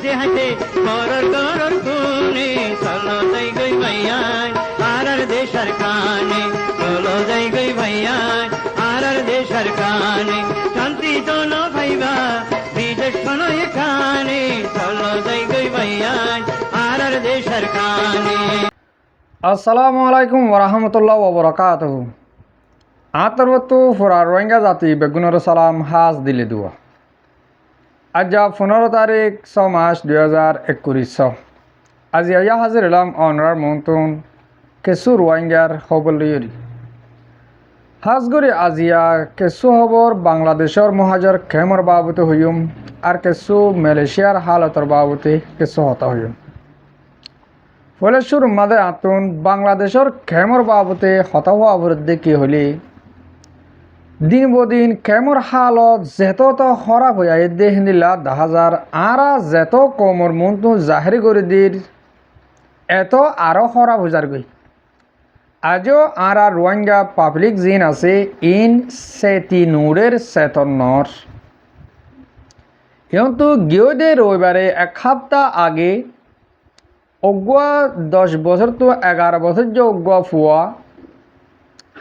হাসে হাসে করর করর কোনে চলো যাই গই ভাইয়ান আর দেশার কানে চলো যাই গই ভাইয়ান আর দেশার কানে শান্তি চলো ভাইবা বিদেশ শোনো এখানে চলো যাই গই ভাইয়ান আর দেশার কানে। আসসালামু আলাইকুম ওরহমতুল্লাহ ওবরাকাতুহু। আতরবতু ফুরা রোহিঙ্গা জাতি বেগুনের সালাম হাজ দিলে দুয়া। আজ 15 তারিখ 6 মাস 2021। আজি আয়া হাজির এলাম অনরার মন্তুন কেসু রোহিঙ্গার খবর লিয়রি হাজগরি আজিয়া কেসু খবর বাংলাদেশের মহাজর খেমর বাবতে হইম আর কেসু মালয়েশিয়ার হালতর বাবতে কেসু হতা হইম। ফলেশ্বর মাদে আতুন বাংলাদেশের খেমর বাবতে হতা হওয়া অবরুদ্ধে কি হলে দিন বদিন খেমর হালত যেত খারাপ হয়ে দে হিন্দিলা 10,000 আরা যেত কমর মন্তু জাহেরি করে দির এত আরো খারাপ হয়ে যার গই। আজও আরা রোহিঙ্গা পাবলিক জিন আছে ইন সেতি নুরের চেতনর কিন্তু গিয়ে দে রবিবারে 1 সপ্তাহ আগে অগুয়া 10 বছর তো 11 বছর যে অগুয়া ফুয়া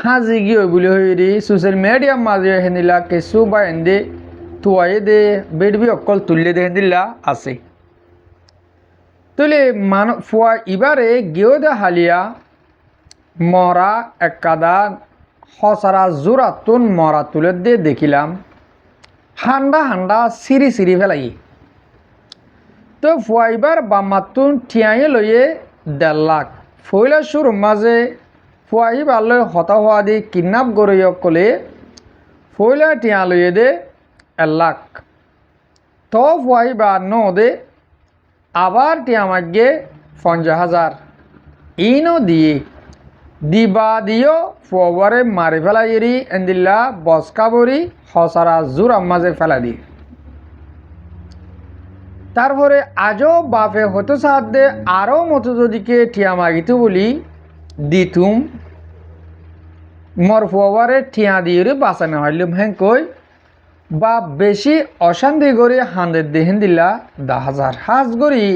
হাজি গিয়ে বলে হইরি সোশ্যাল মিডিয়ার মাঝে হেনিলা কেসু বা এন্দে তুয়াই দে বেডবি অকল তুললে দে হেনিলা আছে তুলে মান ফুয়া এবারে গিয়ে দে হালিয়া মরা একাদা হসারা জোরাতুন মরা তুলে দে দেখিলাম হান্ডা হান্ডা সিরি সিরি ফেলাই তো ফুয়াইবার বামাতুন ঠিয়াই লইয়ে 1.5 লাখ ফইলা শুরু মাঝে ফুয়াইবার লই হতা হওয়া দি কিডন্যাপ গড়িয়ে কলে ফইলা টিয়া লইয়ে দে 1 লাখ তো ফুয়াইবার ন দে আবার টিয়া মাগে 50,000 ইনো দিয়ে দিবা দিও ফুয়ারে মারি ফেলাইরি এন্দিল্লা বসকাবরি হসারা জোর মাঝে ফেলা দিয়ে তারপরে আজও বাপে হতো সাথে আরও মতো যদিকে ঠিয়া মাগিত বলি দিতুম মর ফুয়ারে ঠিয়া দিয়ে বাঁচানো হারলাম হ্যাঁ কই বা বেশি অশান্তি করে হাঁদের দেহেন দিলা 10,000 হাজ গড়ি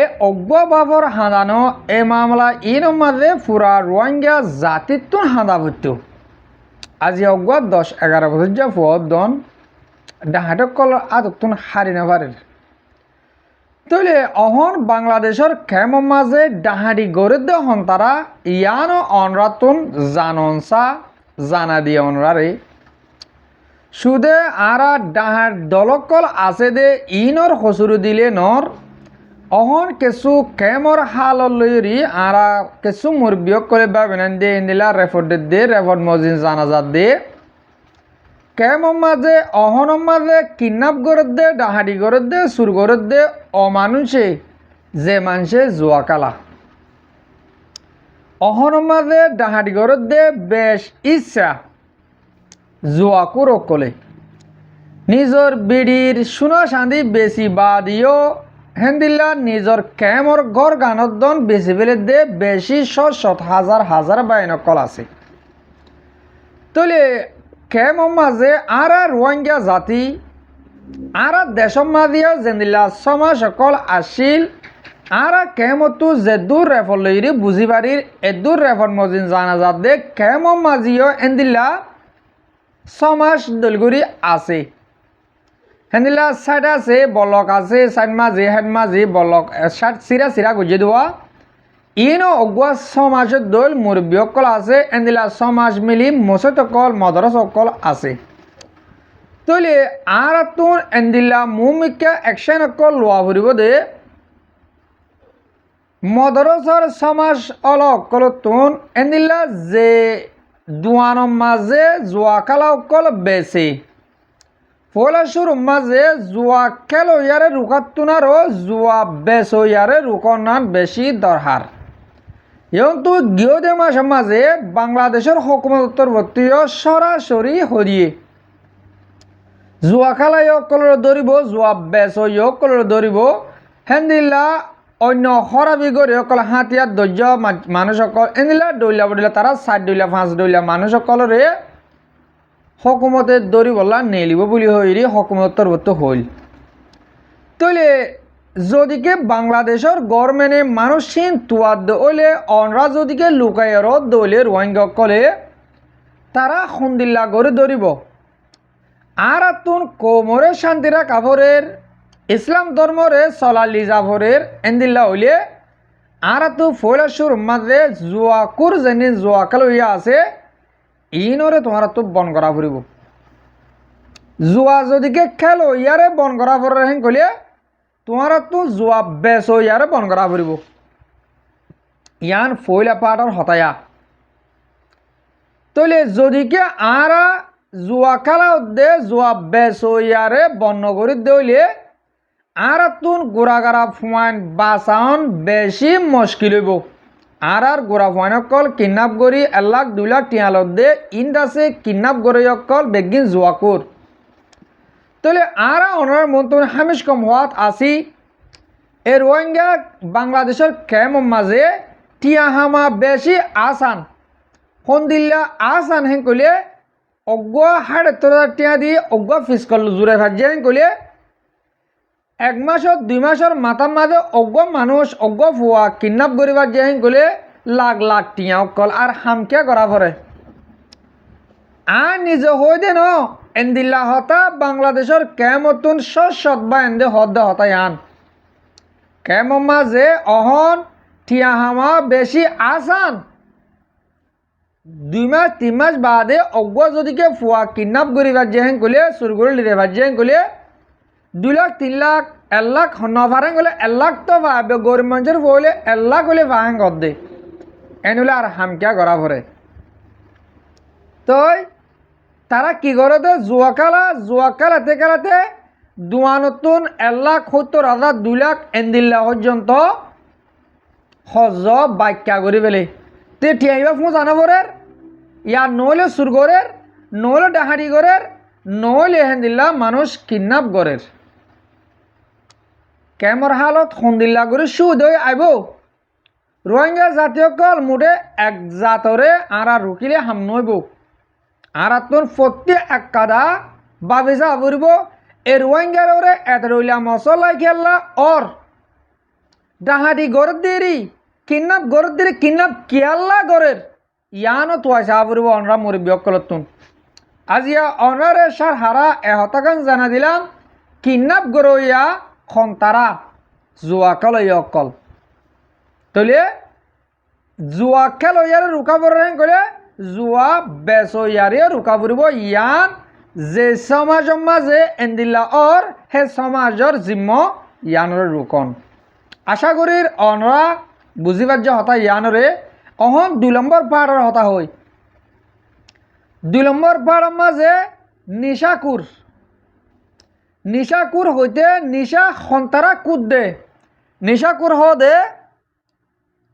এ অজ্ঞা বাবর হাঁদানো এ মামলা ইন মাঝে ফুরা রোহিঙ্গা জাতির তো হাঁদা ভরত আজি অজ্ঞা 10-11 বছর যা ফুয়া দন ডাহাটক কল আদতুন হারি না পারে তলে অহন বাংলাদেশের খেম মাঝে ডাহাডি গড়ে দহন তারা ইয়ানো অনরাতুন জাননসা জানা দিয়ে অনরারে সুদে আরা ডাহার দলকল আছে দে ইনর হসুরু দিলে নর অহন কেসু খেমর হাল লইরি আরা কেসু মুরবিয়ক করে ভাবেন দে ইন্দিলা রেফর্ড দে রেফর্ড মজিন জানাজাত দে কেমন মাঝে অহন মাঝে কিডন্যাপ করে দে ডাহাডি করে দে সুর করে দে অমানুষে যে মানুষে জুয়া কালা অহন মাঝে ডাহাডি করে দে বেশ ইচ্ছা জুয়া কুরো কলে নিজর বিড়ির শুনো শান্তি বেশি বাদিও হেন্দিল্লা নিজর কেমর ঘর গানদন বেশি ফেলে দে বেশি শত হাজার হাজার বাইনকল আছে তলে কেমন মাঝে আরা রোহিঙ্গা জাতি আরা দেশম মাঝিয়া জেন্দিলা সমা সকল আসিল আরা কেমতো যে দূর রেফর লইরি বুঝি পারির এদূর রেফর মজিন জানা যাত দে কেমন মাঝিও এন্দিলা সমাজ দলগুড়ি আছে হেন্দিলা সাইড আছে বলক আছে সাইড মাঝি হেড মাঝি বলক সাইড সিরা সিরা গুজি দেওয়া ইনো অগুয়া সমাজের দল মুরব্বীসকল আছে এন্দিলা সমাজ মিলি মসজিদসকল মদরসকল আছে তলে আর তুন এন্দিলা মুমিকা অ্যাকশন অকল লোয়া ফুরিব দে মদরসর সমাজ অলকল তুন এন্দিলা যে দুয়ানোর মাঝে জুয়া খেলা অকল বেশি ফলাশুর মাঝে জুয়া খেল ইয়ারে রুকাতুনারও জুয়া বেশ ইয়ারে রুকনার বেশি দরকার কিন্তু গিয়ে মাস মাঝে বাংলাদেশের হুকুমত উত্তরবর্তীয় সরাসরি হরিয়ে জুয়া খেলাই অকলর ধরিব জুয়া বেশ অকলর ধরিব হেন্দিল্লা অন্য খরাবি করে অকল হাতিয়ার ধৈর্য মানুষ সকল এনিলা ডইলা বডিলা তারা 4 ডইলা 5 ডইলা মানুষ সকলরে হুকুমতের দরি বলা নেলিব বলি হইরি হুকুমত উত্তরবর্তী হইল তলে যদিকে বাংলাদেশের গভর্নমেন্টে মানুষহীন তুয়াদ হলে অনরা যদিকে লুকাইর দলে রোহিঙ্গা কলে তারা সন্দিল্লা করে ধরিব আর আতুন কোমরে শান্তিরা কাপড়ের ইসলাম ধর্মরে সলালি জাফরের এন্দিল্লা হইলে আর আতু ফৈলাসুর মাঝে জোয়াকুর যেনি জোয়াকাল হইয়া আছে ইনরে তোমার তো বন করা ফুরিব জোয়া যদিকে খেল ইয়ারে বন করা ফুরে হেন কলিয়ে তোমার তো জোয়া বেশ ইয়ারে বন করা ফুরিব ইয়ান ফৈলা পাটার হতায়া তলে যদিকে আরা জোয়া খেলা দে জোয়া বেশ ইয়ারে বন্য করে দইলে আর তুন গোড়াগাড়া ফুয়াইন বাঁচান বেশি মুশকিল হইব আর গোড়া ফুয়াইন অকল কিডন্যাপ করি 1 লাখ 2 লাখ টিয়ালত দে ইন্দাসে কিডন্যাপ করে অকল বেগিন জোয়াকুর তাহলে আর অনার মন্তব্য হামিশ কম হওয়াত আসি এর রোহিঙ্গা বাংলাদেশের ক্যাম্প মাঝে টিয়া হামা বেশি আসান সন্দিল্লা আসান হেন কইলে অজ্ঞ ৭,৫০০ টিয়া দিয়ে অজ্ঞ ফিসকল জোরে ভাজিয়ে হেন কইলে 1 মাসত 2 মাসের মাথার মাঝে অজ্ঞ মানুষ অজ্ঞ ফুয়া কিডন্যাপ করিবার যে হেন কইলে লাখ লাখ টিয়া অকল আর হামকিয়া করা পরে আর নিজে হই দে ন এন্দিল্লা হতা বাংলাদেশের কেমতুন সৎ বা এন্দে হদ্দে হতাই আন কেম মাঝে অহন টিয়া হামা বেশি আসান 2 মাস 3 মাস বাদে অজ্ঞ যদিকে ফুয়া কিডন্যাপ করিবার যে হেন কইলে চুর করে লিবার যে হেন কইলে 2 লাখ 3 লাখ 1 লাখ নভারেন গেলে 1 লাখ তো ভাবে গরিব মানুষের বলে 1 লাখ হলে ভাঙ কর দে এনুলে আর হামকিয়া করা পরে তো তারা কি করে দে জুয়াকালাতে খেলাতে দুয়ানতুন 1,70,000 2 লাখ এন্দিল্লা পর্যন্ত হজ বাক্যা করি ফেলে তে ঠিয়াইবা ফোঁ জানা পরের ইয়ার নইলে সুর গরের নইলে ডাহারি গরের নইলে হেন্দিল্লা মানুষ কিডন্যাপ গরের কেমর হালত সন্দিল্লা করে সুদয় আইব রোহিঙ্গা জাতীয় কল মুঠে এক জাতরে আর রুকিলে হাম নইব আর তোর প্রত্যেক এক কাদা বাবিজা আবরিব এ রোহিঙ্গার ওরে এত রইলা মশলাই খেললা ওর ডাহাটি গরত দেরি কিডন্যাপ গরত দেরি কিডন্যাপ কিয়াল্লা গরের ইয়ানো তোয়াইসা আবরিব অনরা মুরব্বী অকলতুন আজিয়া অনারে সার হারা এহতাকান জানা দিলাম কিডন্যাপ গরইয়া খন্তারা জুয়াকাল অকল তলে জুয়া খেল ইয়ারে রুকা পড়েন কলে জুয়া বেশ ইয়ারে রুকা পড়ব ইয়ান যে সমাজ মাঝে এন্দিল্লা ওর হে সমাজর জিম্ম ইয়ানরে রুকন আশা করির অনরা বুঝিবার যে হতা ইয়ানরে অহন 2 নম্বর পাহাড়ের হতা হই 2 নম্বর পাহাড়ের মাঝে নিশাকুর হইতে নিশা সন্তারা কুদ দে নিশাকুর দে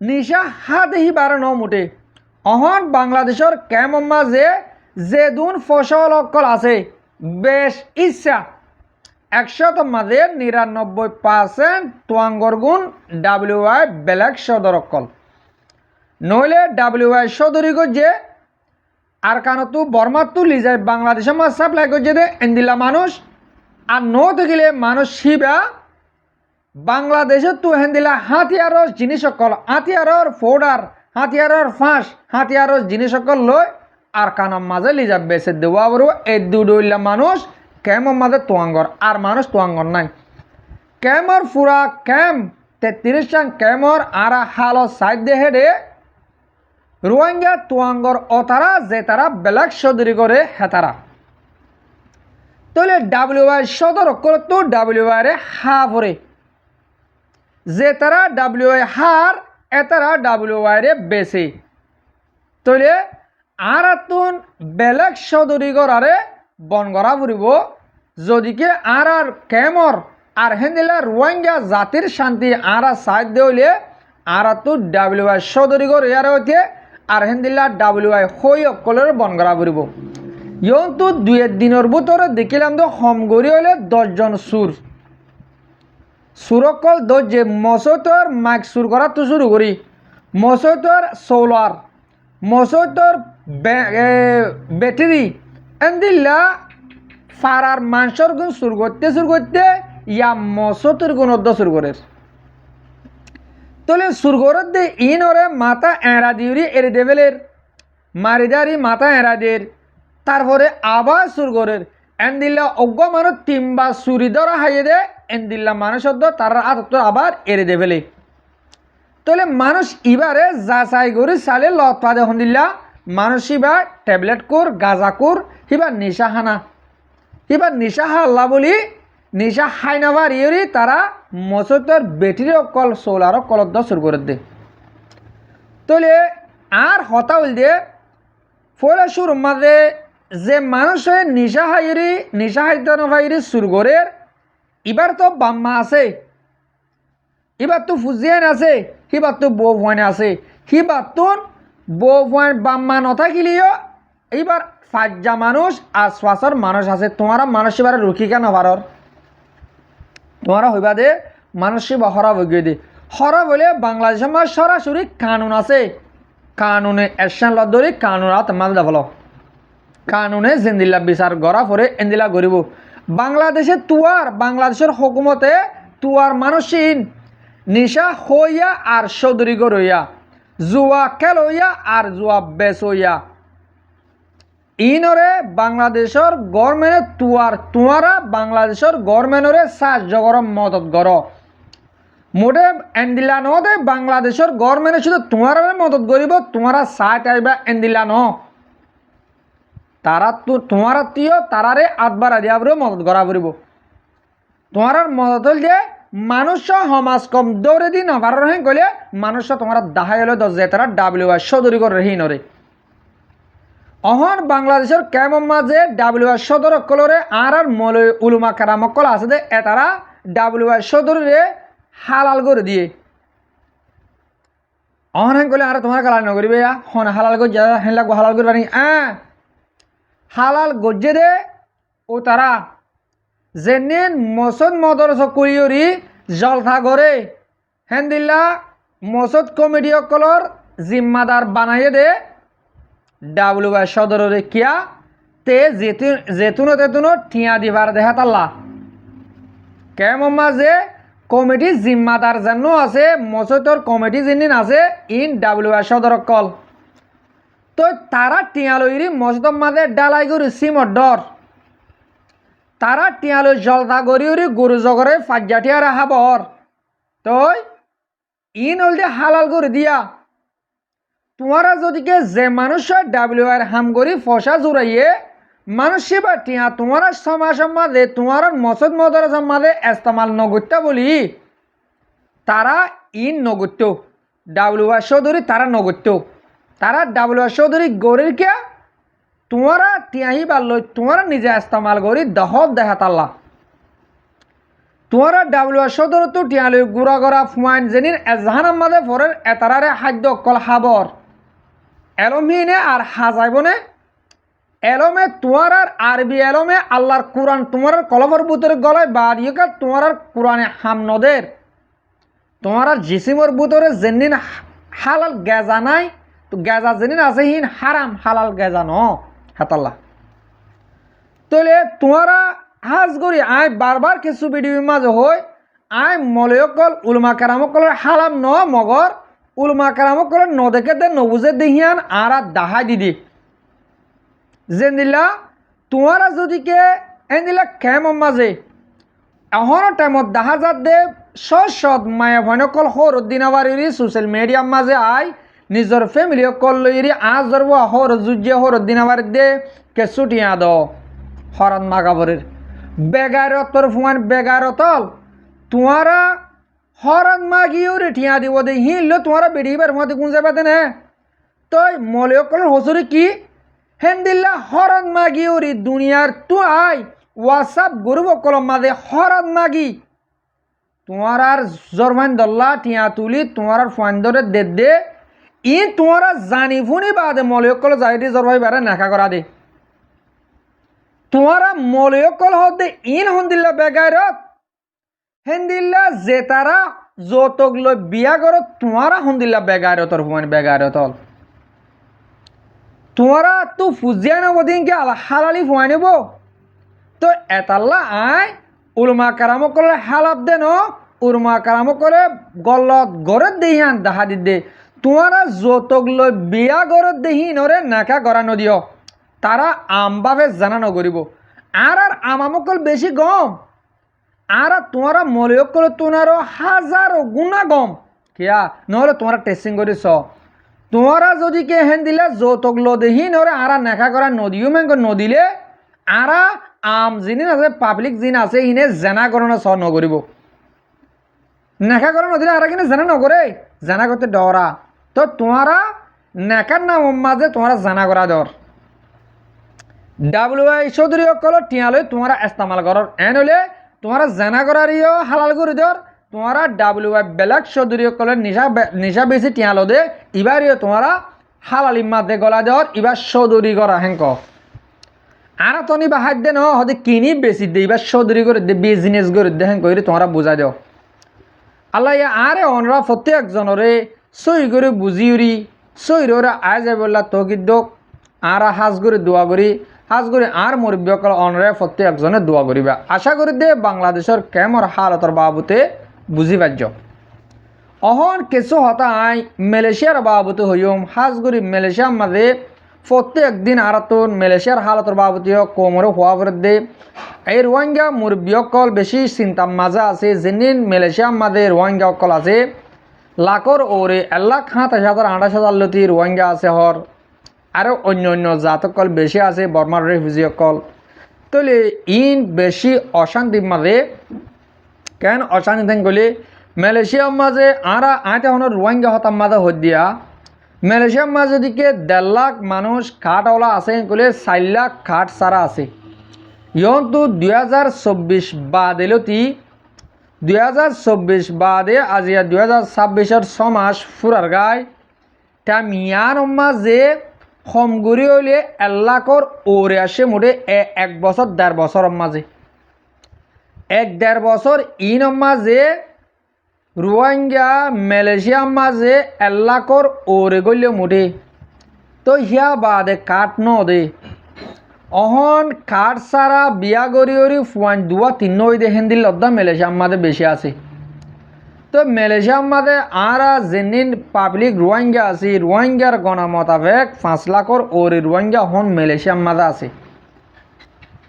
নিশা হাতেহি বারে ন মুঠে অহন বাংলাদেশের ক্যাম্প মাঝে যে দুন ফসল অকল আছে বেশ ইচ্ছা 100 মাঝে 99% তোয়াঙ্গর গুণ WI বেলেগ সদর অকল নইলে WI সদরি গজে আর কানতু বর্মাতু লিজায় বাংলাদেশের মাছ সাপ্লাই গজে দে এন্দিলা মানুষ আর ন থাকিলে মানুষ শিবা বাংলাদেশে তো হেন্দিলা হাতিয়ারর জিনিস সকল হাতিয়ারর ফোডার হাতিয়ারর ফাঁস হাতিয়ারর জিনিস সকল লই আর কানাম মাঝে লিজা বেছে দেওয়া বড় এই দুডইলা মানুষ কেমর মাঝে তোয়াঙ্গর আর মানুষ তোয়াঙ্গর নাই কেমর ফুরা কেম 33 টাং কেমর আর হালো সাইড দে হেডে রোহিঙ্গা তোয়াঙ্গর অতারা যে তারা বেলাক সদরি করে হেতারা তাহলে WI সদর অকল তো WI রে হা ভরে যে তারা WI হার এতারা WI রে বেশি তলে আর তুন বেলেগ সদরিগর আরে বন করা ফুরিব যদিকে আর কেমর আর হেন্দিলা রোহিঙ্গা জাতির শান্তি আর সাইড দেইলে আর তো WI সদরিগর ইয়ারে হইতে আর হেন্দিলা WI হই অকলের বন করা ফুরিব ইয়ন্তু 2 দিনের ভিতরে দেখিলাম তো হমগরি হইলে 10 জন সুরকল যে মসতর মাইক সুর করা তো শুরু করি মসতর সোলার মসতর ব্যাটারি এন্দিল্লা ফারার মানুষের গুণ সুর করতে ইয়া মসতুর গুণদ্দ সুরগরের তোলে সুরগরের দে ইনরে মাথা এড়া দিউরি এরে দেবেলের মারিদারি মাথা এড়া দের তারপরে আবার সুরগরের এন্দিল্লা অজ্ঞ মানুষ তিনবা সুরি ধরা হাইয়ে দে এন্দিল্লা মানুষ তার আতত্ব আবার এরে দেবেলে তোলে মানুষ ইবারে যাচাই করে চালে লত পাদে হন্দিল্লা মানুষ ইবা ট্যাবলেট কোর গাঁজা কোর হিবা নিশা হানা হিবা নিশা হাল্লা বলি নিশা হাইনাবার ইয়রি তারা মসতর বেটির অকল সোলার কলদ্দ সুর করে দে তোলে আর হতা হইল দে ফলে সুর মাঝে যে মানুষে নিশা হাইরি নিশা হাইতে নভাইরি সুর গরের এবার তো বাম্মা আছে এবার তো ফুজিয়ান আছে হিবার তো বউ ভয়নে আছে হিবার তো বউ ভয় বাম্মা নথাকিলিও এইবার ফাজ্জা মানুষ আর শ্বাসর মানুষ আছে তোমারা মানুষ এবার রুখি কেন ভারর তোমারা হইবা দে মানুষ বা হরা বগিয়ে দে হরা বলে বাংলাদেশের মাঝে সরাসরি কানুন আছে কানুনে অ্যাকশন লদরি কানুন আর মাল দেখালো কানুনে জিন্দিল্লা বিচার গড়া পরে এন্দিলা গরিব বাংলাদেশে তুয়ার বাংলাদেশের হুকুমতে তুয়ার মানুষিন নিশা হইয়া আর সৌদরি গরইয়া জুয়া খেল হইয়া আর জুয়া বেচ হইয়া ইনরে বাংলাদেশের গভর্নমেন্টে তুয়ারা বাংলাদেশের গভর্নমেন্টরে সাহায্য কর মদত কর মোটে এন্দিলা নদে বাংলাদেশের গভর্নমেন্টে শুধু তোমার মদত করিব তোমারা সাথ আইবা এন্দিলা ন তারা তো তোমার আত্মীয় তারারে আটবার দিয়া মদত করা পড়ব তোমার মদত হল যে মানুষ সমাজ কম দৌড়ে দিন নভার রহে গলে মানুষ তোমার দাহাই হলে দশ যায় তারা WH সদরি করে রহি নরে অহন বাংলাদেশের কেমন মাঝে WH সদর অকলরে আর মৌলবী উলুমা কারাম অকল আছে দে এতারা WH সদরে হালাল করে দিয়ে অহন হেন গলে আর তোমার কালার নগরিবে হন হালাল গজ হেন লাগবো হালাল করে পারি হালাল গজ্জে দে ও তারা যেনিন মসদ মদরস করিয়রি জলথা করে হেন দিল্লা মসদ কমিটি অকলর জিম্মাদার বানাইয়ে দে WH সদরে কিয়া তে যেতুনো তেতুনো ঠিয়া দিবার দেখা তাল্লা কেমন মাঝে কমিটি জিম্মাদার যেন আছে মসদর কমিটি যেনিন আছে ইন WH সদর কল তো তারা টিয়া লইরি মসদর মাঝে ডালাই গরু সিমর ডর তারা টিয়া লই জলতা গরিউরি গরু জগরে ফাজ্জাটিয়া রাহাবর তই ইন হল যে হালাল করে দিয়া তোমারা যদিকে যে মানুষ WR হাম করি ফসা জুড়াইয়ে মানুষ বা টিয়া তোমার সমাজ মাঝে তোমার মসদ মদর মাঝে ইস্তেমাল নগত্যা বলি তারা ইন নগত্য WH চৌধুরী তারা নগত্য তারা WH চৌধুরী গরির কে তোমারা টিয়াহি বা লই তোমারা নিজে ইস্তেমাল করি দহব দেখা তাল্লা তোমারা WH চৌধুরী তো টিয়া লই গুড়া গড়া ফুয়াইন যেনিন এজাহান মাঝে ফরের এতারারে খাদ্য কল হাবর এলমিনে আর হাজাইবনে এলমে তোমার আর আরবি এলমে আল্লাহর কোরআন তোমার কলমর বুতরে গলায় বাড়িয়ে তোমার কোরআনে হামনদের তোমার জিসিমর বুতরে যেনিন হালাল গেজা নাই তো গেজা যেনিন আছে হিন হারাম হালাল গেজা ন হাতাল্লা তাহলে তোমারা হাজ করি আয় বারবার কিছু ভিডিওর মাঝে হয় আয় মলয়কল উলমা কারামকলের হালাম ন মগর উলমা কারামকলের ন দেখে দে নবুজে দেহিয়ান আর দাহাই দিদি যেদিলা তোমারা যদিকে এদিলা কেমন মাঝে এখনো টাইমত দেখা যাত দে সৎ মায়া ভয়নকল হরদ্দিন আবার সোশ্যাল মিডিয়ার মাঝে আই নিজের ফ্যামিলি কল লইরি আজ ধরব হর যুজিয়ে হরদ্দিন আবার দে কেঁচুটিয়া দ হরণ মাগাবরের বেগারতর ফুয়ান বেগারতল তোমারা হরণ মাগিও রে ঠিয়া দিব দে হিল তোমারা বেড়িবার মধ্যে কোন যাবে নে তই মলয়কলের হসুরি কি হেন্দিল্লা হরণ মাগি ওরি দুনিয়ার তু আই ওয়াটসঅ্যাপ গ্রুপ কলম মাঝে হরণ মাগি তোমার আর জরমান দল্লা টিয়া তুলি তোমার ফান ধরে দে দে ই তোমারা জানি ফুনি বাদে মলয়কল যাই দি জরবাই বারে নাকা করা দে তোমারা মলয়কল হতে ইন হন্দিল্লা বেগারত হেন্দিল্লা যে তারা যতক লই বিয়া করো তোমারা হন্দিল্লা বেগারতর ফুয়ান বেগারতল তোমারা তো ফুজিয়া নেব দিন কে হালালি ফুয়াই নেব তো এতাল্লা আয় উলমা কারামকলে হালাপ দেন উলমা কারামকলে গলত গড়ত দেহিয়ান দেখা দিদে তোমারা যৌতুক লৈ বিয়া গড়ত দেহি নরে নাকা গড়া নদিও তারা আমভাবে জানা নগরিব আর আমামকল বেশি গম আর তোমারা মলিয়কল তোমারও হাজারো গুণা গম কিয়া নহলে তোমরা টেস্টিং করিস তোমরা যদি কে হেন দিলে যৌতুক লো দেহি নরে আর নেখা করা নদীও মেঙ্গ নদিলে আর আম জিনিস আছে পাবলিক জিন আছে ইনে জেনা করণে স নগরিব নেখা করা নদিলে আর কিনে জেনা নগরে জেনা করতে ডরা তো তোমরা নেখার নাম মাঝে তোমরা জানা করা দর WI চৌধুরী অকল টিয়ালৈ তোমরা ইস্তেমাল করর এন হলে তোমরা জানা করার হালাল করে দর তোমরা WI বেলাক চৌধুরী অকলের নিশা বেশি টিয়ালো দে ইবারিও তোমরা হালালি মাঝে গলা দর ইবার চৌধুরী করা হেঙ্ক আর তনি বাহার দে ন হতে কিনি বেশি দে ইবার চৌধুরী করে দে বিজনেস করে দে হেঙ্ক তোমরা বুঝা দাও আল্লাহ আরে অনরা প্রত্যেকজনরে সই করে বুঝিউরি সই রে আয় যাই বললা তকিদ আর হাজ করে দোয়া করি হাজ করে আর মুরব্বীসকল অনরে প্রত্যেকজনে দোয়া করিবা আশা করি দে বাংলাদেশের কেমর হালতর বাবুতে বুঝি পার্য অহন কিছু হতা আই মালয়েশিয়ার বাবুতে হইম হাজ করি মালয়েশিয়ার মাঝে প্রত্যেক দিন আর তো মালয়েশিয়ার হালতর বাবুতে কোমরে হওয়া করে দে এই রোহিঙ্গা মুরব্বীসকল বেশি চিন্তা মাজা আছে যেদিন মালয়েশিয়ার মাঝে রোহিঙ্গাসকল আছে লাখর ওরে 1,27,000 লতি রোহিঙ্গা আছে হর আরও অন্য অন্য জাতকল বেশি আছে বর্মার রেফিউজিসকল তাহলে ইন বেশি অশান্তির মাঝে কেন অশান্তি থাক গলি মালয়েশিয়ার মাঝে আর আইতে হনের রোহিঙ্গা হতার মাঝে হত দিয়া মালয়েশিয়ার মাঝে দিকে 1.5 লাখ মানুষ খাটওয়ালা আছে গলে 4 লাখ খাট সারা আছে ইয়ন্তু 2024 বাদেলতি 2024 বাদে আজিয়া 2026 ছমাস ফুরার গায় তা মিয়ার মাঝে সমগুড়ি হইলে 1 লাখর ওরে আসে মোটে 1 বছর 1.5 বছরের মাঝে 1-1.5 বছর ইন মাঝে রোহিঙ্গা মালয়েশিয়ার মাঝে 1 লাখর ওরে গলে মোটে তো হিয়া বাদে কাঠ ন দে অহন কাঠ সারা বিয়া গড়ি গড়ি 2-3 হয়ে দেখেন দিল লদ্দা মালয়েশিয়ার মাঝে বেশি আছে তো মালয়েশিয়ার মাঝে আর যেদিন পাবলিক রোহিঙ্গা আছে রোহিঙ্গার গণা মোতাবেক 5 লাখর ওরে রোহিঙ্গা হন মালয়েশিয়ার মাঝে আছে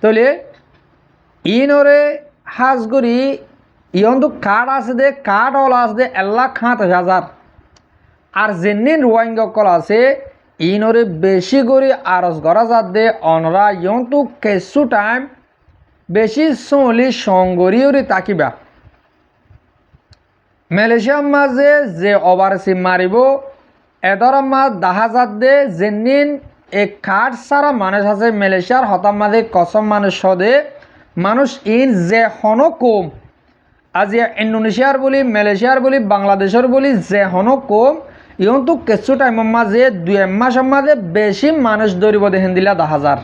তাহলে ইনরে হাজগুড়ি ইয়ন্তু কাঠ আছে দে কাঠ ওলা আছে দে 1,27,000 আর যেদিন রোহিঙ্গা কল আছে ইনরে বেশি করে আরজ করা যাত দে অনরা ইয়ন্তু কিছু টাইম বেশি চলি সংগরিওরি তাকিবা মালয়েশিয়ার মাঝে যে ওভারসি মারিব এদর মাছ দেখা যাত দে যেদিন এই কাঠ সারা মানুষ আছে মালয়েশিয়ার হতার মাঝে কসম মানুষ সদে মানুষ ইন যে হনো কম আজি ইন্দোনেশিয়ার বলি মালয়েশিয়ার বলি বাংলাদেশের বলি যে হনো কম ইয়ন্তু কিছু টাইমের মাঝে 2 মাসের মাঝে বেশি মানুষ ধরিব দেখেন দিলা 10,000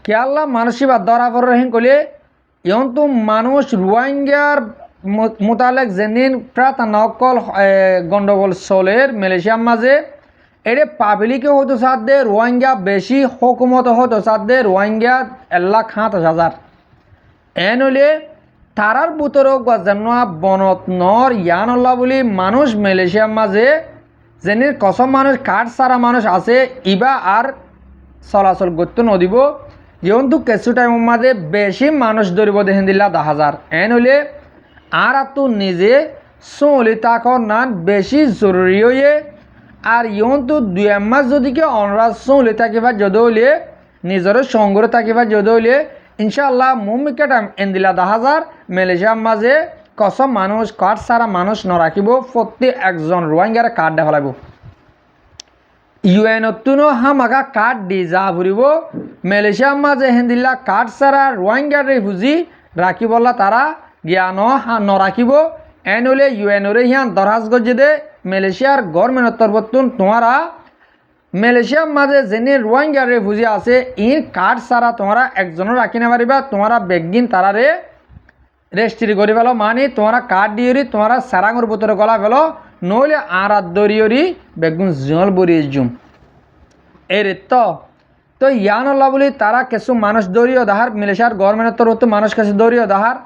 কেয়াল্লা মানুষই বা ধরা পড়ে হেন কলে ইয়ন্তু মানুষ রোহিঙ্গার মোতালেক যেদিন প্রাতনকল গন্ডগোল চলের মালয়েশিয়ার মাঝে এরে পাবলিকে হতো সাথ দে রোহিঙ্গা বেশি হকুমত হতো সাথ দে রোহিঙ্গা 1,27,000 এন হলে তারার বুতরক বা যেন বনত নর ইয়ানল্লা বলি মানুষ মালয়েশিয়ার মাঝে যেন কসম মানুষ কাঠ সারা মানুষ আছে ইবা আর চলাচল করতে নদিব যেহেতু কিছু টাইমের মাঝে বেশি মানুষ ধরিব দেখেন দিলা 10,000 এন হলে আর তো নিজে চলি তাকর নান বেশি জরুরি হয়ে আর ইয়ন্তু 2 মাস যদি কে অনরা চলি থাকিবা যদি হলে নিজের সংগ্রহ থাকিবা যদি হলে ইনশাআল্লাহ মুমিকা টাইম এন্দিলা 10,000 মালয়েশিয়ার মাঝে কসম মানুষ কাঠ সারা মানুষ নরাখিব প্রত্যেক একজন রোহিঙ্গার কার্ড দেখা লাগব ইউএনতুনো হামাকা কার্ড দি যা ফুরিব মালয়েশিয়ার মাঝে হেন্দিলা কাঠ সারা রোহিঙ্গার রেফিউজি রাখিবলা তারা জ্ঞান নরাখিব এন হলে ইউএনরে হিয়ান দরখাস্ত গজে দে মালয়েশিয়ার গভর্নমেন্টের তরফতুন তোমারা মালয়েশিয়ার মাঝে যেনে রোহিঙ্গা রেফিউজি আছে ইন কার্ড সারা তোমরা একজনও রাখি না পারিবা তোমরা বেগিন তারারে রেজিস্ট্রি করে ফেলো মানে তোমরা কার্ড দিয়রি তোমরা সারাঙর ভিতরে গলা ফেলো নইলে আর দরিয়রি বেগুন জল বরিয়ে জুম এর তো তো ইয়ান আল্লাহ বলি তারা কিছু মানুষ দৌড়িয়ে দাহার মিলেশিয়ার গভর্নমেন্টের তরফ মানুষ কাছে দৌড়িয়ে দাহার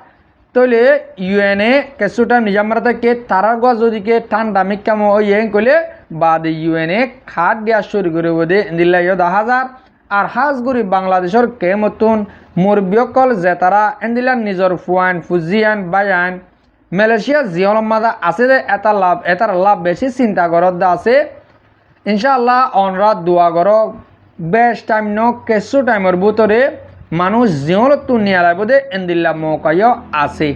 তৈলে ইউএনএ কিছুটা নিজামরাতে কে তারার গছ যদিকে ঠান্ডা মিকাম ইয়ে করলে বাদ ইউএনএ খাট দিয়া শুরু করে বোধে দিল্লা 10,000 আর হাজগুড়ি বাংলাদেশের কে মতন মুরব্বীসকল যে তারা এন্দিলার নিজের ফুয়ান ফুজিয়ান বায়ান মালয়েশিয়া জিয়লম মাদা আছে যে এটার লাভ বেশি চিন্তা করত আছে ইনশাআল্লাহ অনরা দোয়া কর বেশ টাইম ন কিছু টাইমের ভিতরে মানুষ জিয়লত নিয়ে লাগবে দে এন্দিল্লা মৌকাইও আছে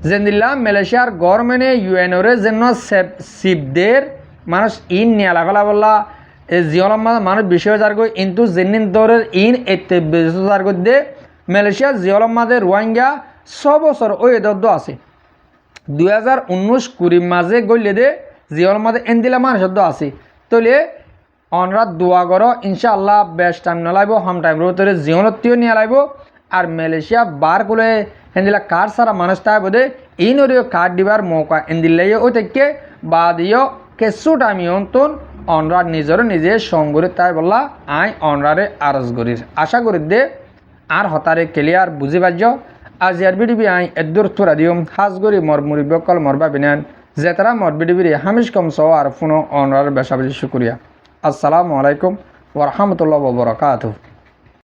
যেদিল্লা মালয়েশিয়ার গভর্নমেন্টে ইউএনওরে যেন শিবদের মানুষ ইন নিয়ে লাগলা বললা জিয়লম মানুষ বিষয় যার গই কিন্তু যেদিন দরের ইন এতে বেশি যার দে মালয়েশিয়া জিয়লম মাদের রোহিঙ্গা 6 বছর ওই দদ্দ আছে 2019-20 মাঝে গইলে দে জিয়লম মাদের এন্দিলা মানুষ আছে তলে অনরা দোয়া করো ইনশাআল্লাহ বেশ টাইম নলাইব হোম টাইম ভিতরে জিয়নতিও নিয়ে লাইব আর মালয়েশিয়া বার করে এন্দিলা কার্ড সারা মানুষ তাই বোধে ইনরিও কার্ড দিবার মৌকা এন্দিল্লাই ওই থেকে বাদিও কিছু টাইম অন্তন অনরা নিজে সংগরি তাই বললা আই অনরারে আরজ করির আশা করি দে আর হতারে ক্লিয়ার বুঝি পার্য আজ ইয়ার বিডিবি আই এদুর থুরা দিম হাজগরি মর মুরিবকল মরবা বিনান যেতারা মর বিডিবিরি হামিশ কম সহ আর ফুনো অনরার বেশা বেশি শুক্রিয়া আসসালামু আলাইকুম ওয়া রাহমাতুল্লাহি ওয়া বারাকাতুহু।